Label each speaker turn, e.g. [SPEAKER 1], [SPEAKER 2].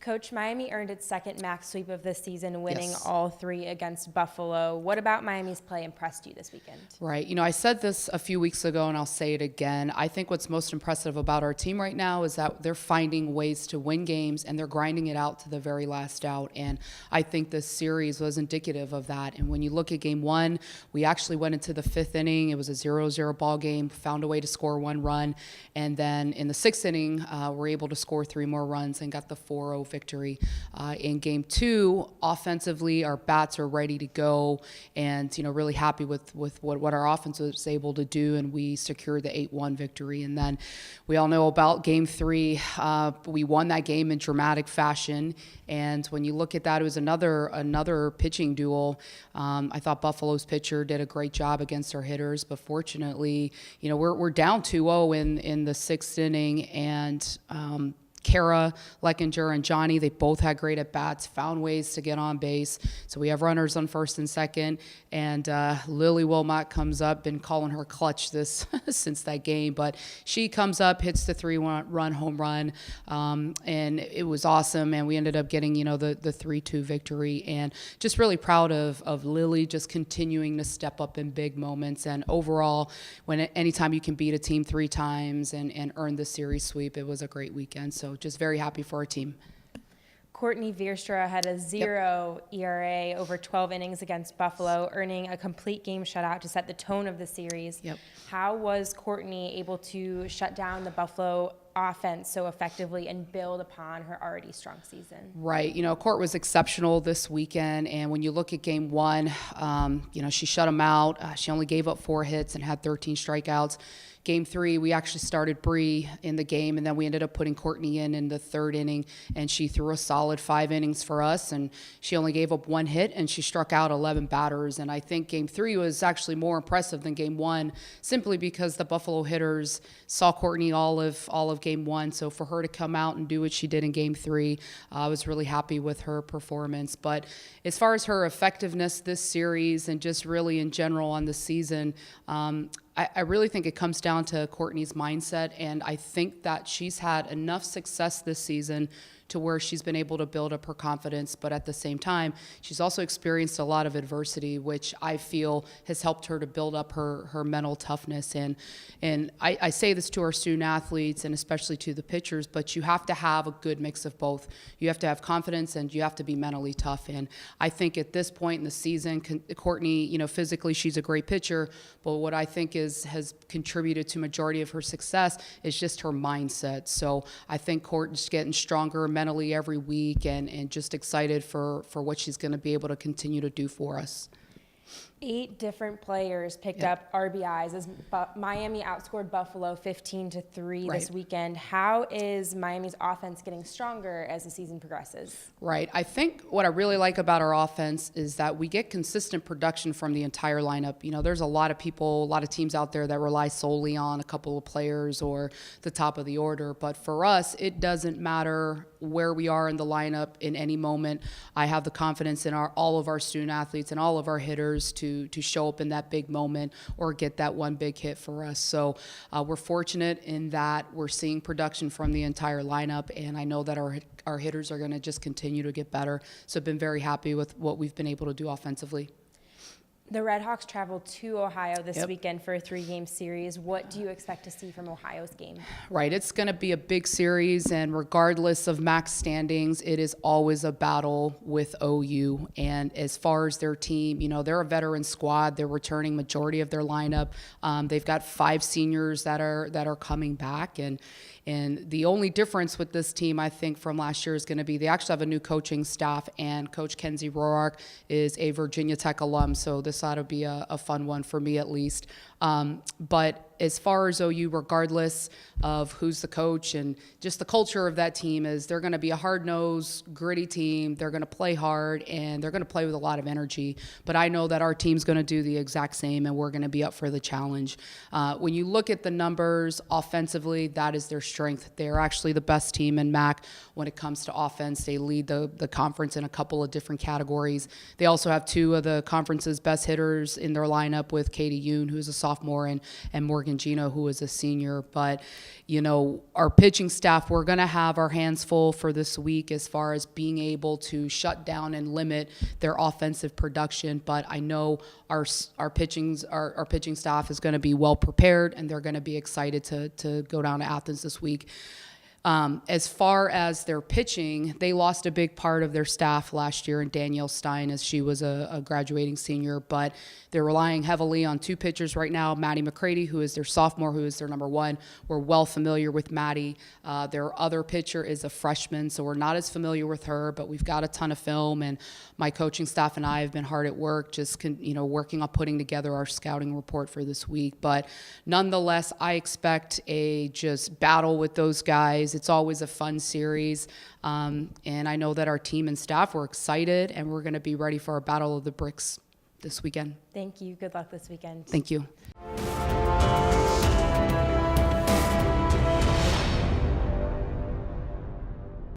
[SPEAKER 1] Coach, Miami earned its second MAC sweep of the season, winning
[SPEAKER 2] Yes.
[SPEAKER 1] all three against Buffalo. What about Miami's play impressed you this weekend?
[SPEAKER 2] Right. I said this a few weeks ago and I'll say it again. I think what's most impressive about our team right now is that they're finding ways to win games and they're grinding it out to the very last out. And I think this series was indicative of that. And when you look at game one, we actually went into the fifth inning. It was a 0-0 ball game, found a way to score one run. And then in the sixth inning, we're able to score three more runs and got the 4-0 victory. In game two, offensively, our bats are ready to go and, really happy with what our offense was able to do, and we secured the 8-1 victory. And then we all know about game three. We won that game in dramatic fashion, and when you look at that, it was another pitching duel. I thought Buffalo's pitcher did a great job against our hitters, but fortunately, we're down 2-0 in the sixth inning, and Kara Leckinger and Johnny, they both had great at-bats, found ways to get on base. So we have runners on first and second, and Lily Wilmot comes up, been calling her clutch this since that game, but she comes up, hits the 3-run home run, and it was awesome, and we ended up getting, the 3-2 victory, and just really proud of Lily just continuing to step up in big moments, and overall, anytime you can beat a team three times and earn the series sweep, it was a great weekend. So just very happy for our team.
[SPEAKER 1] Courtney Veerstra had a 0 ERA over 12 innings against Buffalo, earning a complete game shutout to set the tone of the series.
[SPEAKER 2] Yep.
[SPEAKER 1] How was Courtney able to shut down the Buffalo offense so effectively and build upon her already strong season?
[SPEAKER 2] Right. Court was exceptional this weekend. And when you look at game one, she shut them out. She only gave up 4 hits and had 13 strikeouts. Game three, we actually started Bree in the game, and then we ended up putting Courtney in the third inning, and she threw a solid 5 innings for us, and she only gave up 1 hit, and she struck out 11 batters. And I think game three was actually more impressive than game one, simply because the Buffalo hitters saw Courtney all of game one. So for her to come out and do what she did in game three, I was really happy with her performance. But as far as her effectiveness this series and just really in general on the season, I really think it comes down to Courtney's mindset, and I think that she's had enough success this season to where she's been able to build up her confidence, but at the same time, she's also experienced a lot of adversity, which I feel has helped her to build up her mental toughness. And I say this to our student athletes and especially to the pitchers, but you have to have a good mix of both. You have to have confidence and you have to be mentally tough. And I think at this point in the season, Courtney, physically she's a great pitcher, but what I think has contributed to majority of her success is just her mindset. So I think Courtney's getting stronger mentally every week, and just excited for what she's going to be able to continue to do for us.
[SPEAKER 1] 8 different players picked up RBIs as Miami outscored Buffalo 15-3 this weekend. How is Miami's offense getting stronger as the season progresses?
[SPEAKER 2] Right. I think what I really like about our offense is that we get consistent production from the entire lineup. There's a lot of people, a lot of teams out there that rely solely on a couple of players or the top of the order. But for us, it doesn't matter where we are in the lineup in any moment. I have the confidence in all of our student athletes and all of our hitters to show up in that big moment or get that one big hit for us. So we're fortunate in that we're seeing production from the entire lineup, and I know that our hitters are going to just continue to get better. So I've been very happy with what we've been able to do offensively.
[SPEAKER 1] The Redhawks travel to Ohio this weekend for a 3-game series. What do you expect to see from Ohio's game?
[SPEAKER 2] Right. It's going to be a big series, and regardless of max standings, it is always a battle with OU. And as far as their team, they're a veteran squad. They're returning majority of their lineup. They've got 5 seniors that are coming back, and the only difference with this team, I think, from last year is going to be they actually have a new coaching staff, and Coach Kenzie Roark is a Virginia Tech alum, so this ought to be a fun one for me at least. But as far as OU, regardless of who's the coach and just the culture of that team, is they're going to be a hard-nosed, gritty team. They're going to play hard, and they're going to play with a lot of energy. But I know that our team's going to do the exact same, and we're going to be up for the challenge. When you look at the numbers offensively, that is their strength. They're actually the best team in MAC when it comes to offense. They lead the conference in a couple of different categories. They also have 2 of the conference's best hitters in their lineup with Katie Yoon, who's a sophomore, and Morgan Gino, who is a senior. But, you know, our pitching staff, we're going to have our hands full for this week as far as being able to shut down and limit their offensive production. But I know our pitching staff is going to be well prepared, and they're going to be excited to go down to Athens this week. As far as their pitching, they lost a big part of their staff last year in Danielle Stein, as she was a graduating senior, but they're relying heavily on 2 pitchers right now, Maddie McCready, who is their sophomore, who is their number 1. We're well familiar with Maddie. Their other pitcher is a freshman, so we're not as familiar with her, but we've got a ton of film, and my coaching staff and I have been hard at work just working on putting together our scouting report for this week. But nonetheless, I expect a just battle with those guys. It's always a fun series, and I know that our team and staff were excited, and we're going to be ready for our Battle of the Bricks this weekend.
[SPEAKER 1] Thank you. Good luck this weekend.
[SPEAKER 2] Thank you.